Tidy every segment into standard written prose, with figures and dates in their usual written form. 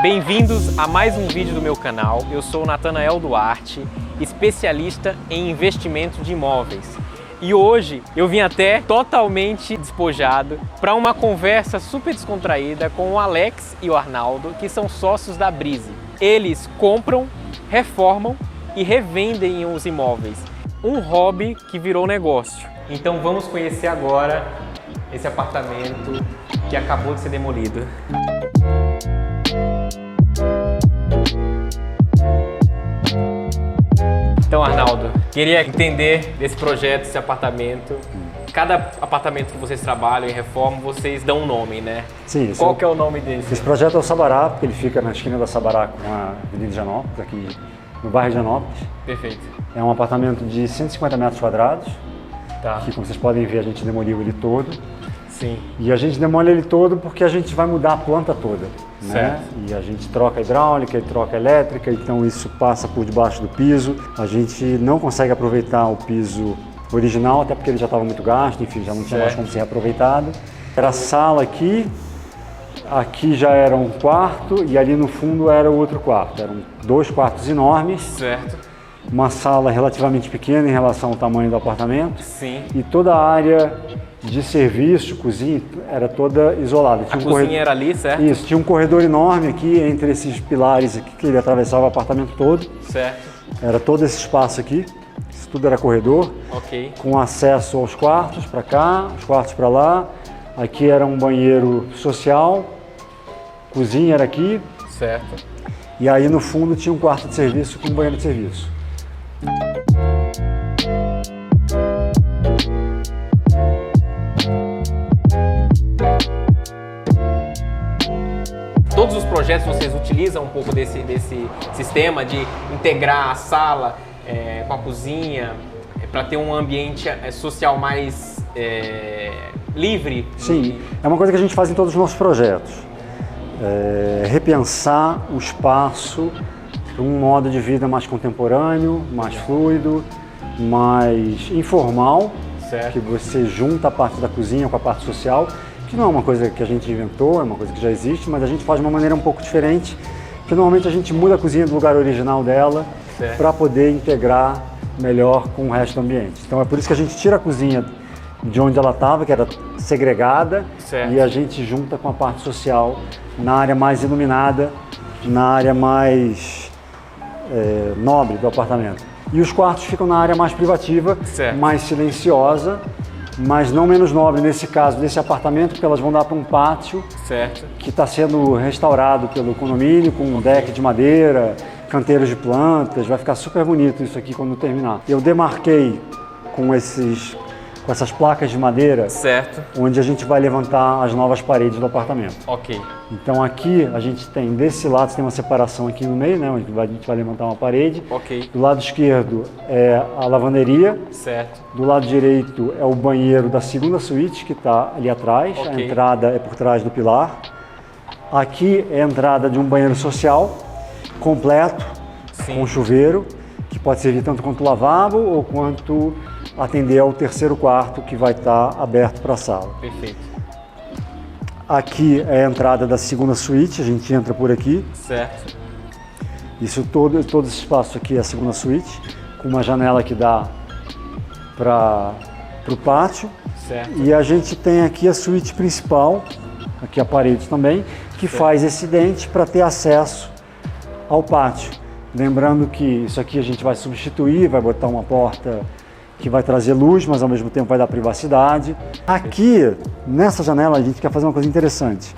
Bem-vindos a mais um vídeo do meu canal. Eu sou o Natanael Duarte, especialista em investimento de imóveis. E hoje eu vim até totalmente despojado para uma conversa super descontraída com o Alex e o Arnaldo, que são sócios da Breezy. Eles compram, reformam e revendem os imóveis. Um hobby que virou negócio. Então vamos conhecer agora esse apartamento que acabou de ser demolido. Então, Arnaldo, queria entender desse projeto, desse apartamento. Cada apartamento que vocês trabalham e reformam, vocês dão um nome, né? Sim. Qual que é o nome desse? Esse projeto é o Sabará, porque ele fica na esquina da Sabará com a Avenida Higienópolis, aqui no bairro Higienópolis. Perfeito. É um apartamento de 150 metros quadrados, Tá. que como vocês podem ver a gente demoliu ele todo. Sim. E a gente demole ele todo porque a gente vai mudar a planta toda, né? Certo. E a gente troca a hidráulica e troca a elétrica, então isso passa por debaixo do piso. A gente não consegue aproveitar o piso original, até porque ele já estava muito gasto, enfim, já não tinha mais como ser aproveitado. Era a sala aqui já era um quarto e ali no fundo era o outro quarto. Eram dois quartos enormes. Certo. Uma sala relativamente pequena em relação ao tamanho do apartamento. Sim. E toda a área de serviço, cozinha, era toda isolada. A cozinha era ali, certo? Isso, tinha um corredor enorme aqui entre esses pilares aqui, que ele atravessava o apartamento todo. Certo. Era todo esse espaço aqui, isso tudo era corredor, Ok. com acesso aos quartos para cá, os quartos para lá. Aqui era um banheiro social, cozinha era aqui. Certo. E aí no fundo tinha um quarto de serviço com um banheiro de serviço. Todos os projetos vocês utilizam um pouco desse sistema de integrar a sala com a cozinha para ter um ambiente social mais livre? Sim, é uma coisa que a gente faz em todos os nossos projetos. Repensar o espaço para um modo de vida mais contemporâneo, mais fluido, mais informal, Certo. que você junta a parte da cozinha com a parte social, que não é uma coisa que a gente inventou, é uma coisa que já existe, mas a gente faz de uma maneira um pouco diferente, porque normalmente a gente muda a cozinha do lugar original dela para poder integrar melhor com o resto do ambiente. Então é por isso que a gente tira a cozinha de onde ela estava, que era segregada, Certo. e a gente junta com a parte social na área mais iluminada, na área mais nobre do apartamento. E os quartos ficam na área mais privativa, Certo. mais silenciosa, mas não menos nobre nesse caso desse apartamento, porque elas vão dar para um pátio Certo. que está sendo restaurado pelo condomínio com um deck de madeira, canteiros de plantas, vai ficar super bonito isso aqui quando terminar. Eu demarquei com essas placas de madeira, Certo. onde a gente vai levantar as novas paredes do apartamento. Ok. Então aqui a gente tem, desse lado tem uma separação aqui no meio, né, onde a gente vai levantar uma parede. Ok. Do lado esquerdo é a lavanderia. Certo. Do lado direito é o banheiro da segunda suíte, que está ali atrás. Ok. A entrada é por trás do pilar. Aqui é a entrada de um banheiro social, completo, Sim. com chuveiro, que pode servir tanto quanto lavabo ou quanto atender ao terceiro quarto, que vai estar aberto para a sala. Perfeito. Aqui é a entrada da segunda suíte, a gente entra por aqui. Certo. Isso todo esse espaço aqui é a segunda suíte, com uma janela que dá para o pátio. Certo. E a gente tem aqui a suíte principal, aqui a parede também, que faz esse dente para ter acesso ao pátio. Lembrando que isso aqui a gente vai substituir, vai botar uma porta que vai trazer luz, mas ao mesmo tempo vai dar privacidade. Aqui, nessa janela, a gente quer fazer uma coisa interessante.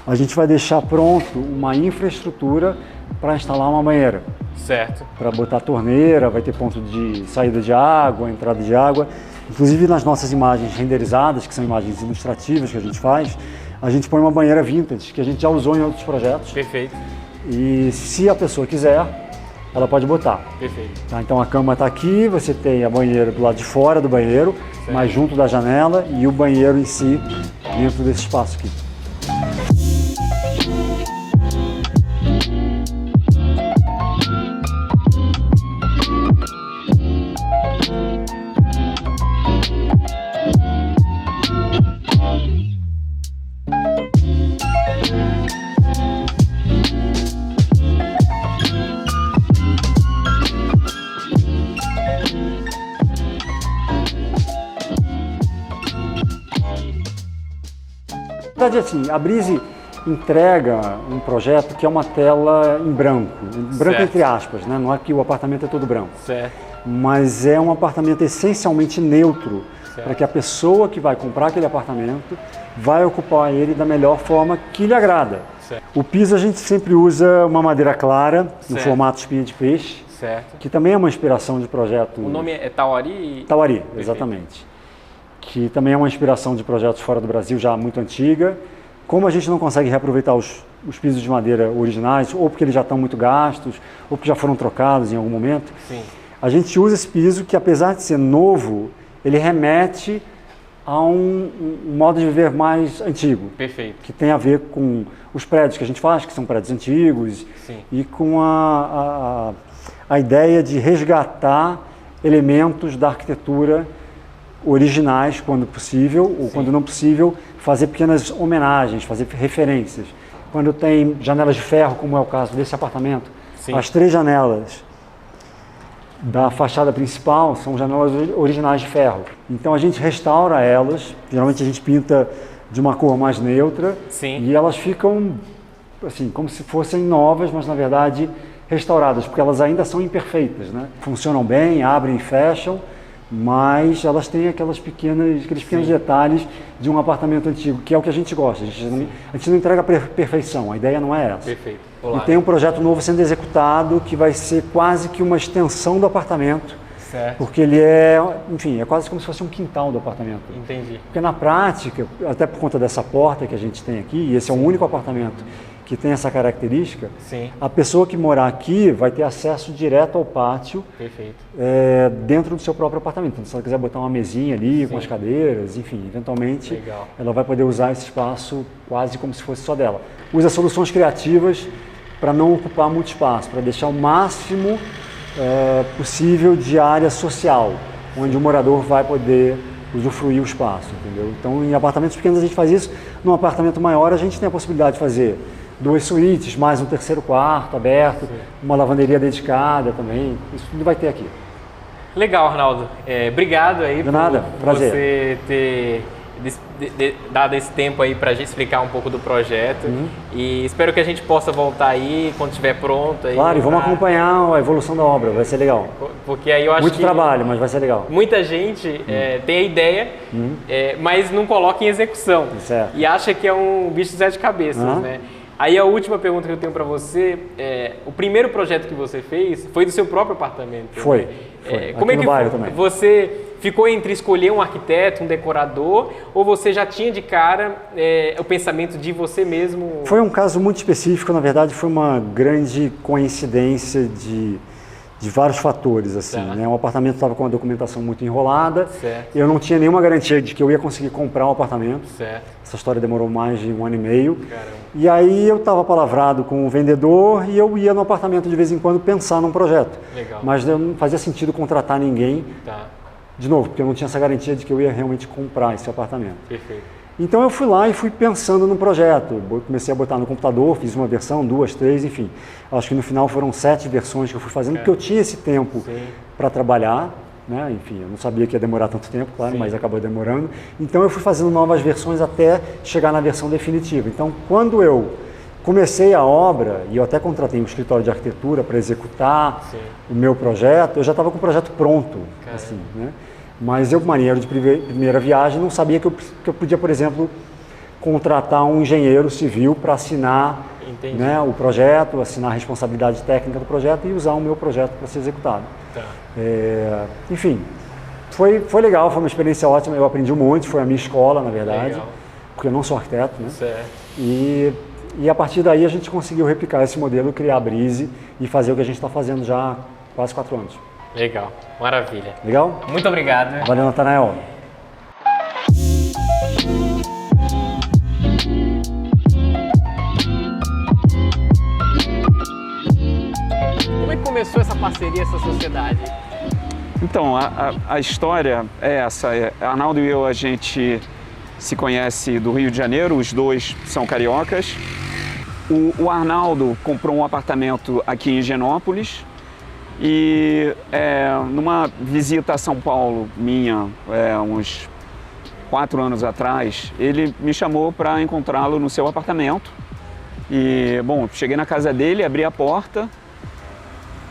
A gente vai deixar pronto uma infraestrutura para instalar uma banheira. Certo. Para botar torneira, vai ter ponto de saída de água, entrada de água. Inclusive nas nossas imagens renderizadas, que são imagens ilustrativas que a gente faz, a gente põe uma banheira vintage, que a gente já usou em outros projetos. Perfeito. E se a pessoa quiser, ela pode botar. Perfeito. Tá? Então a cama está aqui, você tem a banheira do lado de fora do banheiro, Certo. mais junto da janela, e o banheiro em si dentro desse espaço aqui. verdade, assim, a Breezy entrega um projeto que é uma tela em branco Certo. entre aspas, né? Não é que o apartamento é todo branco, Certo. mas é um apartamento essencialmente neutro, para que a pessoa que vai comprar aquele apartamento vai ocupar ele da melhor forma que lhe agrada. Certo. O piso a gente sempre usa uma madeira clara, no Certo. formato espinha de peixe, Certo. que também é uma inspiração de projeto... O nome é Tawari? Tawari, exatamente. Que também é uma inspiração de projetos fora do Brasil já muito antiga. Como a gente não consegue reaproveitar os pisos de madeira originais, ou porque eles já estão muito gastos, ou porque já foram trocados em algum momento, Sim. a gente usa esse piso que, apesar de ser novo, ele remete a um modo de viver mais antigo. Perfeito. Que tem a ver com os prédios que a gente faz, que são prédios antigos, Sim. e com a ideia de resgatar elementos da arquitetura originais, quando possível, ou quando não possível, fazer pequenas homenagens, fazer referências. Quando tem janelas de ferro, como é o caso desse apartamento, Sim. as 3 janelas da fachada principal são janelas originais de ferro. Então a gente restaura elas, geralmente a gente pinta de uma cor mais neutra, Sim. e elas ficam assim, como se fossem novas, mas na verdade restauradas, porque elas ainda são imperfeitas, né? Funcionam bem, abrem e fecham, mas elas têm aqueles pequenos detalhes de um apartamento antigo, que é o que a gente gosta. A gente não entrega a perfeição, a ideia não é essa. Perfeito. E Olá. tem um projeto novo sendo executado que vai ser quase que uma extensão do apartamento, Certo. porque ele é, enfim, é quase como se fosse um quintal do apartamento. Entendi. Porque na prática, até por conta dessa porta que a gente tem aqui, e esse é o único apartamento que tem essa característica, Sim. a pessoa que morar aqui vai ter acesso direto ao pátio, Perfeito. dentro do seu próprio apartamento. Então, se ela quiser botar uma mesinha ali com as cadeiras, enfim, eventualmente Legal. ela vai poder usar esse espaço quase como se fosse só dela. Usa soluções criativas para não ocupar muito espaço, para deixar o máximo possível de área social, onde o morador vai poder usufruir o espaço, entendeu? Então, em apartamentos pequenos a gente faz isso, num apartamento maior a gente tem a possibilidade de fazer 2 suítes, mais um terceiro quarto aberto, uma lavanderia dedicada também, isso tudo vai ter aqui. Legal, Arnaldo. Obrigado aí De nada, prazer. você ter dado esse tempo aí pra gente explicar um pouco do projeto. E espero que a gente possa voltar aí quando estiver pronto. Aí, Claro, e vamos acompanhar a evolução da obra, vai ser legal. Porque aí eu acho Muito que trabalho, mas vai ser legal. muita gente tem a ideia, mas não coloca em execução. Certo. E acha que é um bicho de 7 cabeças, né? Aí a última pergunta que eu tenho para você o primeiro projeto que você fez foi do seu próprio apartamento? Foi. Né? Foi. Como Aqui é que no bairro foi? também. Você ficou entre escolher um arquiteto, um decorador, ou você já tinha de cara o pensamento de você mesmo? Foi um caso muito específico, na verdade foi uma grande coincidência de vários fatores, assim, né? O apartamento estava com uma documentação muito enrolada, Certo. eu não tinha nenhuma garantia de que eu ia conseguir comprar um apartamento. Certo. Essa história demorou mais de 1 ano e meio. Caramba. E aí eu estava palavrado com o vendedor e eu ia no apartamento de vez em quando pensar num projeto. Legal. Mas não fazia sentido contratar ninguém, Tá, de novo, porque eu não tinha essa garantia de que eu ia realmente comprar esse apartamento. perfeito. Então eu fui lá e fui pensando no projeto. Comecei a botar no computador, fiz uma versão, 2, 3, enfim. Acho que no final foram 7 versões que eu fui fazendo, porque eu tinha esse tempo para trabalhar, né? Enfim, eu não sabia que ia demorar tanto tempo, claro, mas acabou demorando. Então eu fui fazendo novas versões até chegar na versão definitiva. Então quando eu comecei a obra, e eu até contratei um escritório de arquitetura para executar o meu projeto, eu já estava com o projeto pronto, assim, né? Mas eu, marinheiro de primeira viagem, não sabia que eu podia, por exemplo, contratar um engenheiro civil para assinar, né, o projeto, assinar a responsabilidade técnica do projeto e usar o meu projeto para ser executado. Tá. Enfim, foi legal, foi uma experiência ótima, eu aprendi muito, foi a minha escola, na verdade, Legal. porque eu não sou arquiteto, né? Certo. E a partir daí a gente conseguiu replicar esse modelo, criar a Breezy e fazer o que a gente está fazendo já há quase 4 anos. Legal, maravilha. Legal? Muito obrigado. Valeu, Natanael. Como é que começou essa parceria, essa sociedade? Então, a história é essa. Arnaldo e eu, a gente se conhece do Rio de Janeiro, os dois são cariocas. O Arnaldo comprou um apartamento aqui em Higienópolis e numa visita a São Paulo minha, uns 4 anos atrás, ele me chamou para encontrá-lo no seu apartamento. E, bom, cheguei na casa dele, abri a porta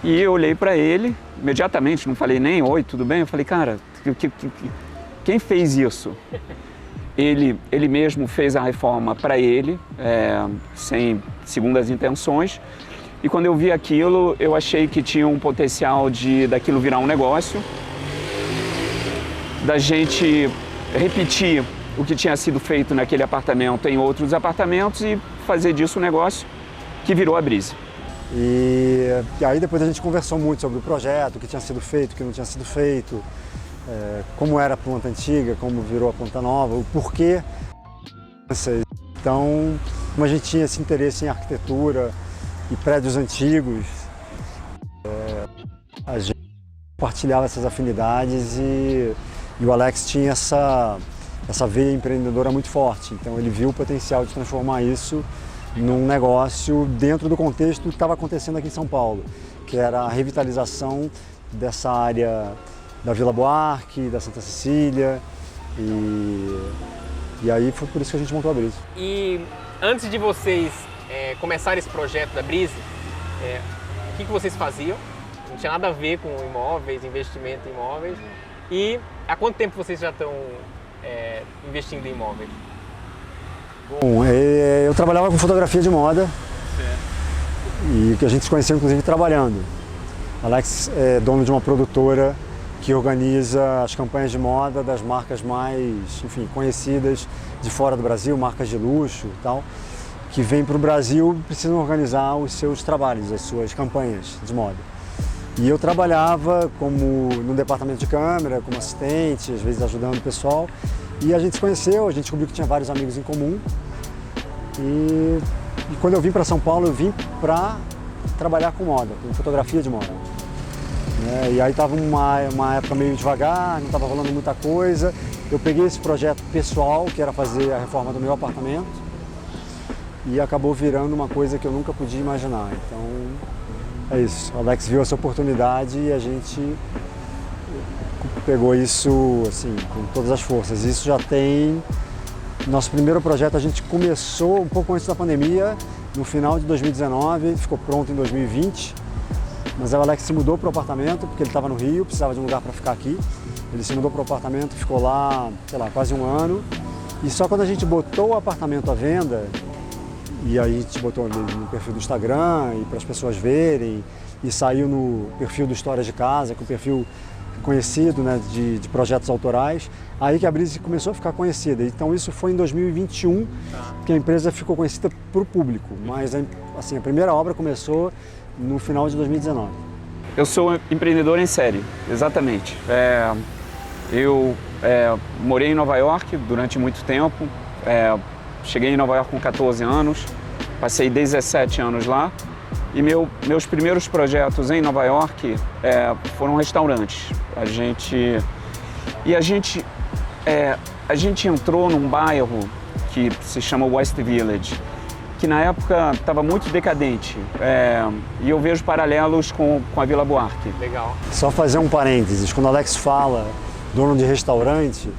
e eu olhei para ele imediatamente, não falei nem oi, tudo bem? Eu falei, cara, quem fez isso? Ele mesmo fez a reforma para ele, sem segundas intenções. E quando eu vi aquilo, eu achei que tinha um potencial daquilo virar um negócio, da gente repetir o que tinha sido feito naquele apartamento em outros apartamentos e fazer disso um negócio que virou a Breeze. E aí depois a gente conversou muito sobre o projeto, o que tinha sido feito, o que não tinha sido feito, como era a planta antiga, como virou a planta nova, o porquê. Então, como a gente tinha esse interesse em arquitetura e prédios antigos, a gente compartilhava essas afinidades e o Alex tinha essa veia empreendedora muito forte. Então ele viu o potencial de transformar isso num negócio dentro do contexto que estava acontecendo aqui em São Paulo, que era a revitalização dessa área da Vila Buarque, da Santa Cecília, e aí foi por isso que a gente montou a Breeze. E antes de vocês começarem esse projeto da Breeze, o que vocês faziam? Não tinha nada a ver com imóveis, investimento em imóveis. E há quanto tempo vocês já estão investindo em imóveis? Bom, eu trabalhava com fotografia de moda, e que a gente se conheceu inclusive trabalhando. Alex é dono de uma produtora que organiza as campanhas de moda das marcas mais, enfim, conhecidas de fora do Brasil, marcas de luxo e tal, que vêm para o Brasil e precisam organizar os seus trabalhos, as suas campanhas de moda. E eu trabalhava no departamento de câmera, como assistente, às vezes ajudando o pessoal. E a gente se conheceu, a gente descobriu que tinha vários amigos em comum. E quando eu vim para São Paulo, eu vim para trabalhar com moda, com fotografia de moda. E aí estava uma época meio devagar, não estava rolando muita coisa. Eu peguei esse projeto pessoal, que era fazer a reforma do meu apartamento, e acabou virando uma coisa que eu nunca podia imaginar. Então, é isso. O Alex viu essa oportunidade e a gente pegou isso assim, com todas as forças. Isso já tem... Nosso primeiro projeto a gente começou um pouco antes da pandemia, no final de 2019, ficou pronto em 2020. Mas o Alex se mudou para o apartamento, porque ele estava no Rio, precisava de um lugar para ficar aqui. Ele se mudou para o apartamento, ficou lá, sei lá, quase um ano. E só quando a gente botou o apartamento à venda, e aí a gente botou no perfil do Instagram e para as pessoas verem, e saiu no perfil do Histórias de Casa, que é um perfil conhecido, né, de projetos autorais, aí que a Breeze começou a ficar conhecida. Então isso foi em 2021 que a empresa ficou conhecida para o público, mas assim, a primeira obra começou no final de 2019. Eu sou empreendedor em série, exatamente. Eu morei em Nova York durante muito tempo, cheguei em Nova York com 14 anos, passei 17 anos lá. E meus primeiros projetos em Nova York foram restaurantes. A gente entrou num bairro que se chama West Village, que na época estava muito decadente. E eu vejo paralelos com a Vila Buarque. Legal. Só fazer um parênteses, quando o Alex fala dono de restaurante,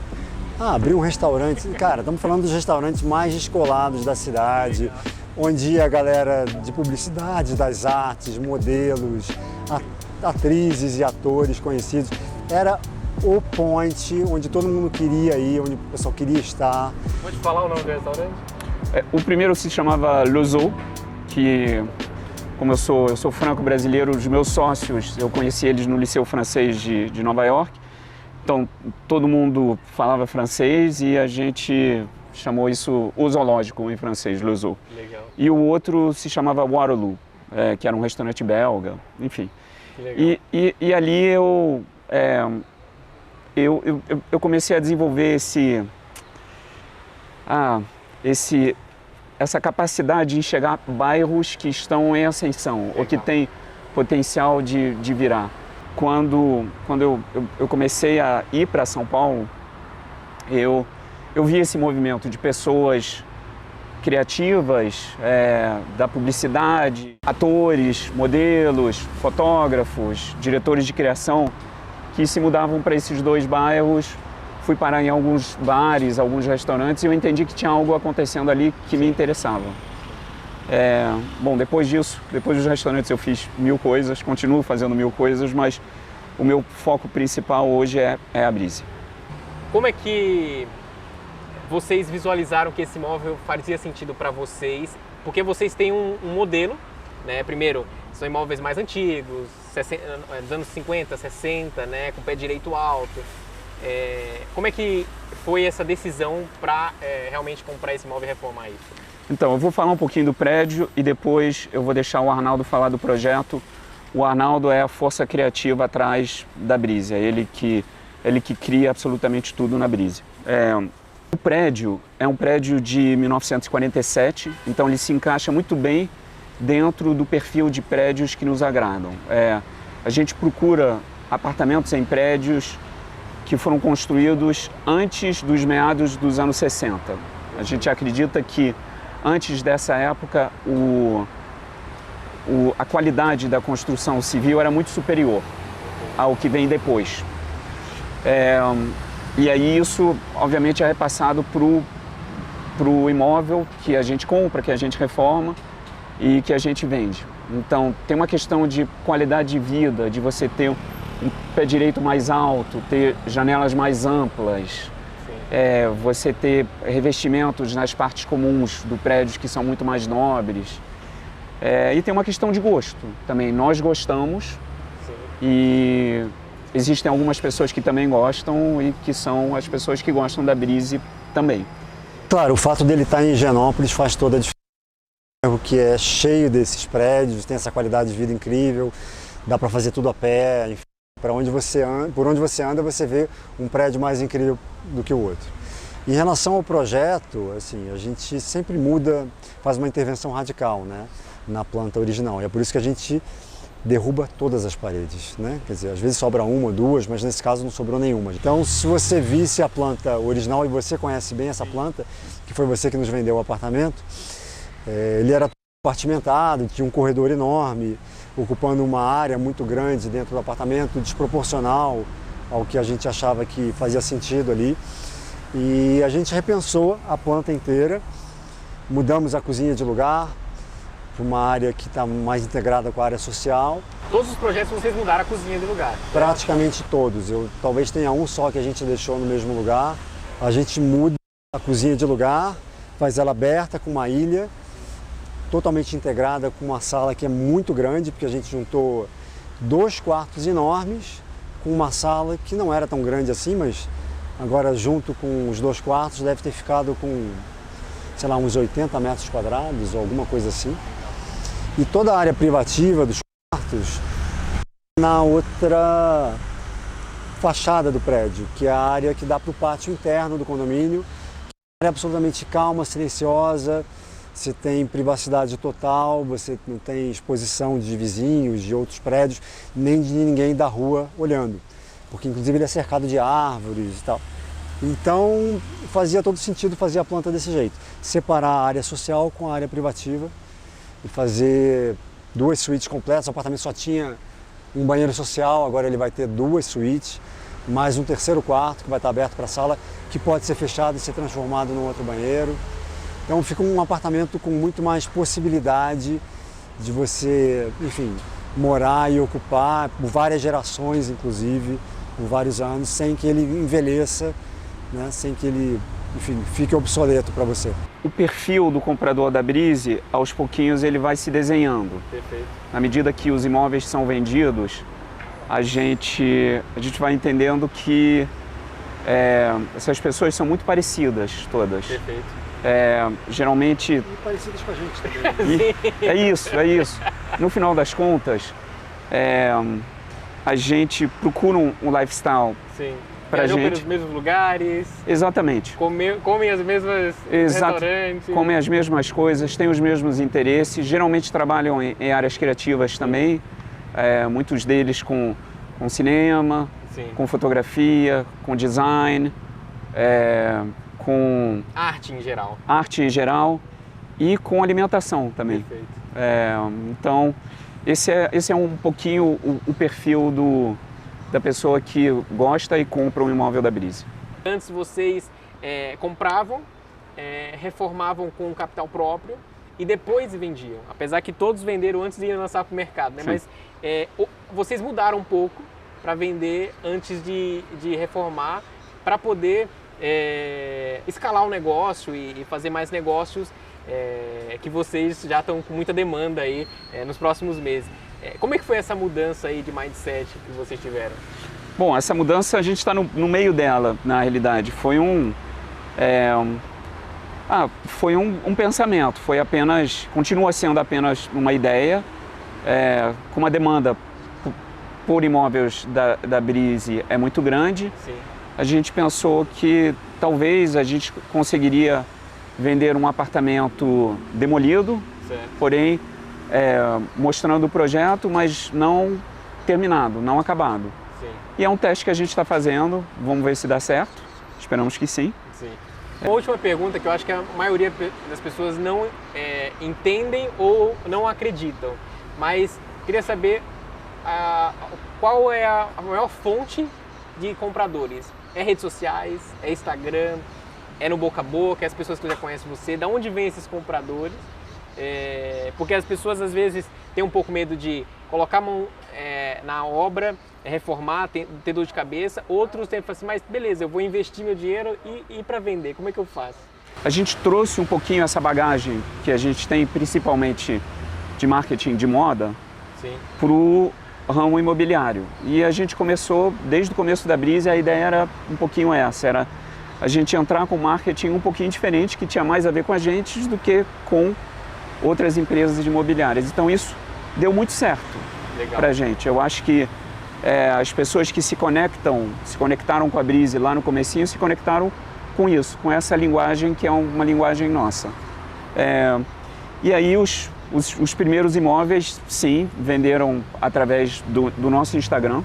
abriu um restaurante, cara, estamos falando dos restaurantes mais descolados da cidade, onde a galera de publicidade, das artes, modelos, atrizes e atores conhecidos, era o point onde todo mundo queria ir, onde o pessoal queria estar. Pode falar o nome do restaurante? O primeiro se chamava Le Zoo, que, como eu sou franco-brasileiro, os meus sócios, eu conheci eles no Liceu Francês de Nova York, então todo mundo falava francês e a gente chamou isso o zoológico em francês, Le Zoo. Legal. E o outro se chamava Waterloo, que era um restaurante belga, enfim. Legal. E ali eu comecei a desenvolver essa capacidade de enxergar bairros que estão em ascensão, legal, ou que têm potencial de virar. Quando eu comecei a ir para São Paulo, eu vi esse movimento de pessoas criativas, da publicidade, atores, modelos, fotógrafos, diretores de criação, que se mudavam para esses dois bairros fui parar em alguns bares, alguns restaurantes e eu entendi que tinha algo acontecendo ali que me interessava. Bom, depois disso, depois dos restaurantes eu fiz 1000 coisas, continuo fazendo 1000 coisas, mas o meu foco principal hoje é a Breezy. Como é que vocês visualizaram que esse imóvel fazia sentido para vocês? Porque vocês têm um modelo, né? Primeiro, são imóveis mais antigos, dos anos 50, 60, né? Com pé direito alto. Como é que foi essa decisão para realmente comprar esse imóvel e reformar isso? Então, eu vou falar um pouquinho do prédio e depois eu vou deixar o Arnaldo falar do projeto. O Arnaldo é a força criativa atrás da Breezy, é ele que cria absolutamente tudo na Breezy. O prédio é um prédio de 1947, então ele se encaixa muito bem dentro do perfil de prédios que nos agradam. A gente procura apartamentos em prédios que foram construídos antes dos meados dos anos 60. A gente acredita que antes dessa época a qualidade da construção civil era muito superior ao que vem depois. E aí isso, obviamente, é repassado para o imóvel que a gente compra, que a gente reforma e que a gente vende. Então, tem uma questão de qualidade de vida, de você ter um pé direito mais alto, ter janelas mais amplas, você ter revestimentos nas partes comuns do prédio que são muito mais nobres. E tem uma questão de gosto também. Nós gostamos. Sim. E existem algumas pessoas que também gostam e que são as pessoas que gostam da Breezy também. Claro, o fato dele estar em Higienópolis faz toda a diferença, que é cheio desses prédios, tem essa qualidade de vida incrível, dá para fazer tudo a pé, enfim, por onde você anda você vê um prédio mais incrível do que o outro. Em relação ao projeto, assim, a gente sempre muda, faz uma intervenção radical, né, na planta original. E é por isso que a gente derruba todas as paredes, né? Quer dizer, às vezes sobra uma, duas, mas nesse caso não sobrou nenhuma. Então, se você visse a planta original e você conhece bem essa planta, que foi você que nos vendeu o apartamento, ele era compartimentado, tinha um corredor enorme, ocupando uma área muito grande dentro do apartamento, desproporcional ao que a gente achava que fazia sentido ali. E a gente repensou a planta inteira, mudamos a cozinha de lugar para uma área que está mais integrada com a área social. Todos os projetos vocês mudaram a cozinha de lugar? Praticamente todos. Talvez tenha um só que a gente deixou no mesmo lugar. A gente muda a cozinha de lugar, faz ela aberta com uma ilha, totalmente integrada com uma sala que é muito grande, porque a gente juntou 2 quartos enormes com uma sala que não era tão grande assim, mas agora junto com os 2 quartos deve ter ficado com, sei lá, uns 80 metros quadrados ou alguma coisa assim. E toda a área privativa dos quartos na outra fachada do prédio, que é a área que dá para o pátio interno do condomínio, que é absolutamente calma, silenciosa, você tem privacidade total, você não tem exposição de vizinhos, de outros prédios, nem de ninguém da rua olhando, porque inclusive ele é cercado de árvores e tal. Então fazia todo sentido fazer a planta desse jeito, separar a área social com a área privativa e fazer 2 suítes completas. O apartamento só tinha um banheiro social, agora ele vai ter 2 suítes, mais um 3º quarto que vai estar aberto para a sala, que pode ser fechado e ser transformado num outro banheiro. Então fica um apartamento com muito mais possibilidade de você, enfim, morar e ocupar por várias gerações, inclusive, por vários anos, sem que ele envelheça, né? Sem que ele, enfim, fique obsoleto para você. O perfil do comprador da Breezy, aos pouquinhos, ele vai se desenhando. Perfeito. Na medida que os imóveis são vendidos, a gente vai entendendo que essas pessoas são muito parecidas todas. Perfeito. Geralmente... E parecidas com a gente também. É isso. No final das contas, a gente procura um lifestyle. Sim. Pra gente. Pelos mesmos lugares. Exatamente. Comem as mesmas restaurantes. Comem as mesmas coisas, têm os mesmos interesses, geralmente trabalham em áreas criativas também, muitos deles com cinema, Sim. com fotografia, com design, com arte em geral e com alimentação também. Perfeito. Então, esse é um pouquinho o perfil da pessoa que gosta e compra um imóvel da Breezy. Antes vocês compravam, reformavam com capital próprio e depois vendiam. Apesar que todos venderam antes de lançar para o mercado, né? Mas vocês mudaram um pouco para vender antes de reformar, para poder escalar o negócio e fazer mais negócios que vocês já estão com muita demanda aí nos próximos meses. Como é que foi essa mudança aí de mindset que vocês tiveram? Bom, essa mudança a gente está no meio dela, na realidade. Foi um pensamento, continua sendo apenas uma ideia, com uma demanda por imóveis da Breezy é muito grande. Sim. A gente pensou que talvez a gente conseguiria vender um apartamento demolido, Certo. porém mostrando o projeto, mas não terminado, não acabado. Sim. E é um teste que a gente está fazendo, vamos ver se dá certo, esperamos que sim. Sim. Uma última pergunta que eu acho que a maioria das pessoas não entendem ou não acreditam, mas queria saber qual é a maior fonte de compradores. É redes sociais, é Instagram, é no boca a boca, é as pessoas que já conhecem você, da onde vêm esses compradores? Porque as pessoas às vezes têm um pouco medo de colocar a mão na obra, reformar, ter dor de cabeça. Outros têm que falar assim, mas beleza, eu vou investir meu dinheiro e ir para vender, como é que eu faço? A gente trouxe um pouquinho essa bagagem que a gente tem, principalmente de marketing de moda, para o ramo imobiliário. E a gente começou, desde o começo da Breezy, a ideia era um pouquinho essa, era a gente entrar com marketing um pouquinho diferente, que tinha mais a ver com a gente do que com outras empresas de imobiliárias. Então isso deu muito certo para a gente. Eu acho que as pessoas que se conectaram com a Breezy lá no comecinho, se conectaram com isso, com essa linguagem que é uma linguagem nossa. E aí os primeiros imóveis, sim, venderam através do nosso Instagram.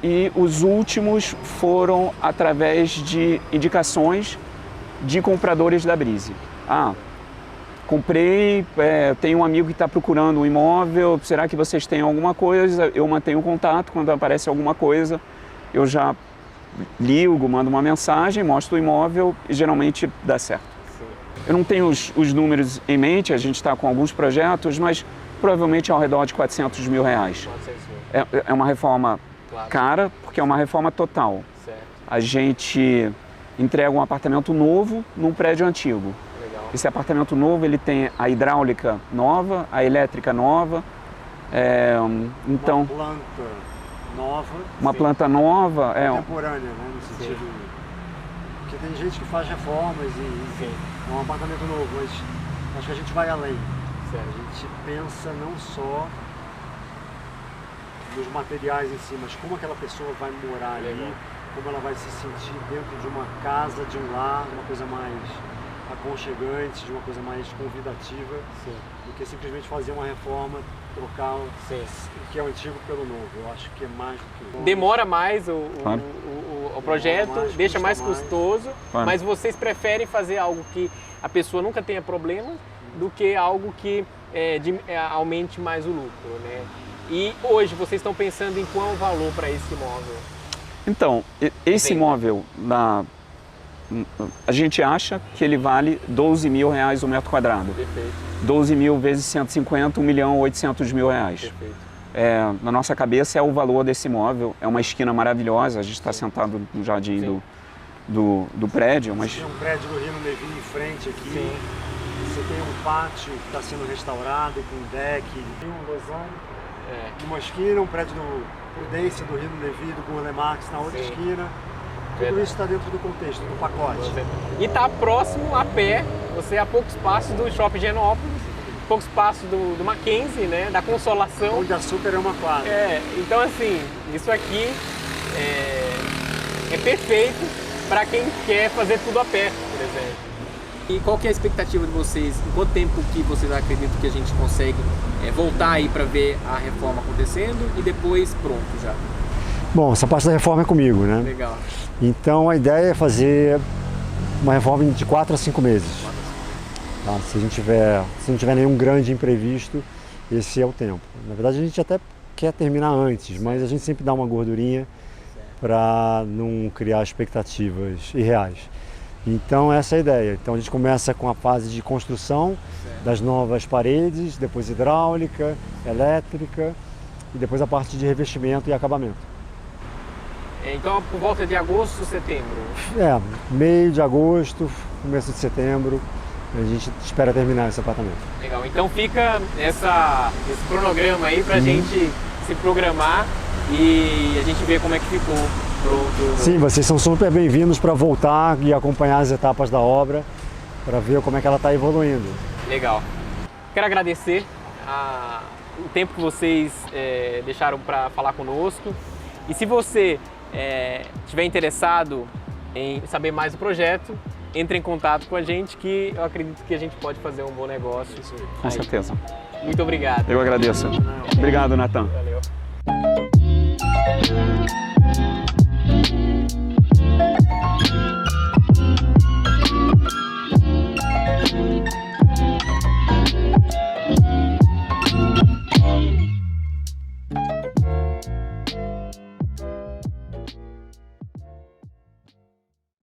E os últimos foram através de indicações de compradores da Breezy. Comprei, tenho um amigo que está procurando um imóvel, será que vocês têm alguma coisa? Eu mantenho contato, quando aparece alguma coisa, eu já ligo, mando uma mensagem, mostro o imóvel e geralmente dá certo. Sim. Eu não tenho os números em mente, a gente está com alguns projetos, mas provavelmente ao redor de R$400 mil. 400 mil. É uma reforma Claro. cara, porque é uma reforma total. Certo. A gente entrega um apartamento novo num prédio antigo. Legal. Esse apartamento novo, ele tem a hidráulica nova, a elétrica nova, então Uma planta nova. uma Sim. planta nova, Contemporânea, né? No sentido... Porque tem gente que faz reformas e Sim. é um apartamento novo, mas acho que a gente vai além. Certo. A gente pensa não só nos materiais em si, mas como aquela pessoa vai morar ali, Legal. como ela vai se sentir dentro de uma casa, de um lar, uma coisa mais aconchegante, de uma coisa mais convidativa, Sim. do que simplesmente fazer uma reforma, trocar o Sim. que é o antigo pelo novo. Eu acho que é mais do que... Demora mais Claro. o projeto, Demora mais, deixa custa mais mais. custoso, Claro. mas vocês preferem fazer algo que a pessoa nunca tenha problema do que algo que aumente mais o lucro, né? E hoje vocês estão pensando em qual valor para esse imóvel? Então, esse Venda. imóvel, a gente acha que ele vale R$12 mil o metro quadrado. Perfeito, 12 mil vezes 150, R$1.800.000. perfeito. Na nossa cabeça é o valor desse imóvel, é uma esquina maravilhosa, a gente está sentado no jardim Sim. do prédio, mas Tem um prédio do Rio Levi em frente aqui. Sim. Você tem um pátio que está sendo restaurado com deck. Tem um losão numa esquina, um prédio do Prudência, do Rio Levi, do Gourmet Marx na outra Sim. esquina. Tudo Verdade. isso está dentro do contexto, do pacote. E está próximo a pé, você a poucos passos do Shopping Genópolis, poucos passos do Mackenzie, né? Da Consolação. Pão de Açúcar é uma quadra. Então assim, isso aqui é perfeito para quem quer fazer tudo a pé, por exemplo. E qual que é a expectativa de vocês? Em quanto tempo que vocês acreditam que a gente consegue voltar aí para ver a reforma acontecendo e depois pronto já? Bom, essa parte da reforma é comigo, né? Legal. Então a ideia é fazer uma reforma de 4 a 5 meses. Tá? Se não tiver nenhum grande imprevisto, esse é o tempo. Na verdade a gente até quer terminar antes, mas a gente sempre dá uma gordurinha para não criar expectativas irreais. Então essa é a ideia. Então a gente começa com a fase de construção das novas paredes, depois hidráulica, elétrica e depois a parte de revestimento e acabamento. Então, por volta de agosto, setembro? Meio de agosto, começo de setembro, a gente espera terminar esse apartamento. Legal, então fica esse cronograma aí pra gente se programar e a gente ver como é que ficou. Sim, vocês são super bem-vindos para voltar e acompanhar as etapas da obra, para ver como é que ela está evoluindo. Legal. Quero agradecer o tempo que vocês deixaram para falar conosco. E se você estiver interessado em saber mais do projeto, entre em contato com a gente, que eu acredito que a gente pode fazer um bom negócio. Com certeza. Muito obrigado. Eu agradeço. Obrigado, Natan. Valeu.